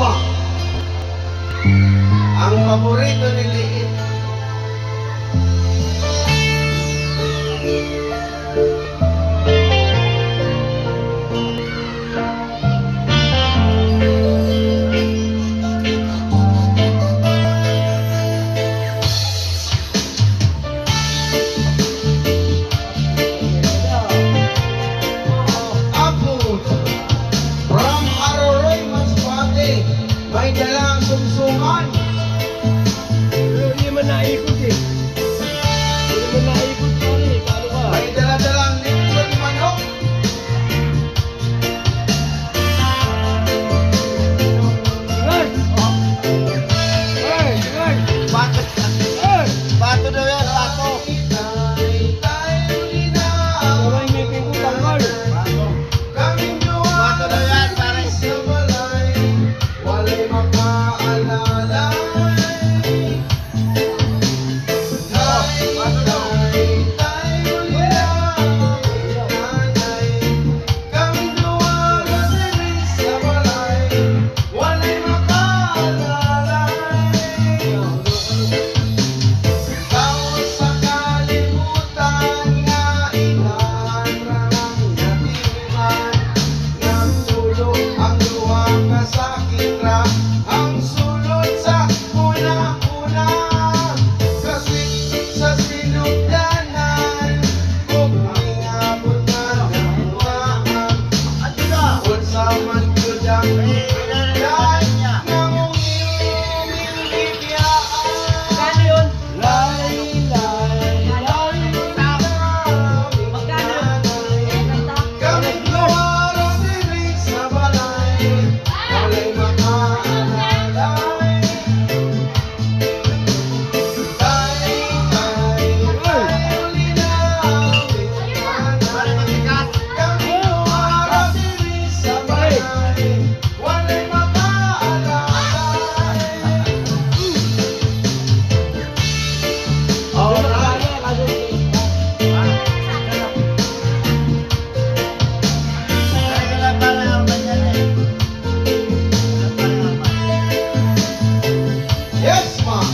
ma. Ang paborito ni Liit. May dalang sumsuman. Pero hindi man naikot eh. Hindi man naikot pa rin eh. Paano ka? May daladalang lipson manok. Ingay! Ay! Ingay! Bato. Ay! Bato daw yan, bato. Kamay ngipin ko tanggal. Bato daw yan, pare. Walay makaalala. Ang sulod sa una-una, kasi sa sinugdanan, kung ingabot na nakuhaan, at ikawal sa man kudang ilan, nangungiyong ibigyan. Kano yun? Lay, kami gawara diri sa balay, walay makaalalay. Kami gawara diri sa balay, walay makaalalay. Alright. Yes, ma.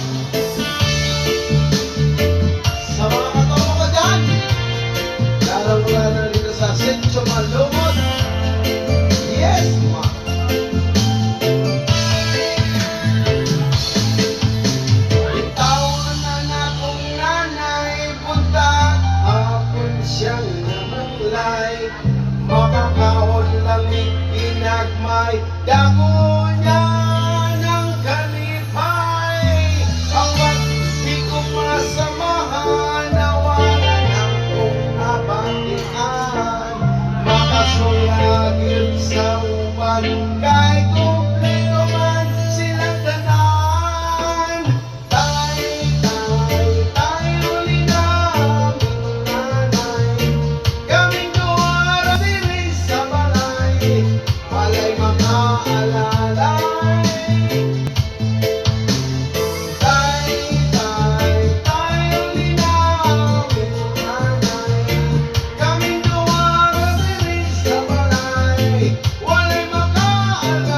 Sa mga katomo ko dyan, lalong mula na dito sa Sitio Malumot. Yes, ma. Bitawan na na kong nanay, punta hapon siyang namuklay. Makakaon lang pinagmay, dako niya ng kalipay. Ang di ko masamahan, nawalan ang kong nabatian. Makasulagin sa uban, kahit kumplito man silang tanan. Tayo linaming nanay, kaming duwara diri sa balay, walay makaalalay. Tayo linaming nanay, kaming duwara diri sa balay, walay makaalalay.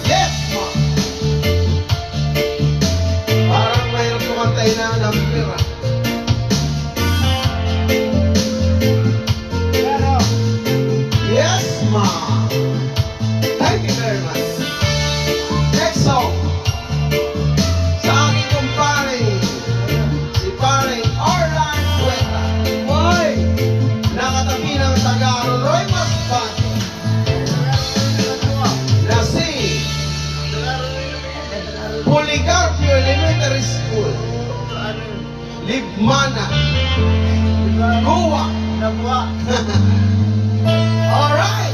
Yes, ma. Parang mayroon kumantay na ng pera. Yes, ma. Thank you very much. Next song. Sa aking kumpare, si pare Orlan Cueta. Hoy! Nakatabi ng taga-Roy Masbate. Na si Policarpio Elementary School. Libmana. Goa. Alright.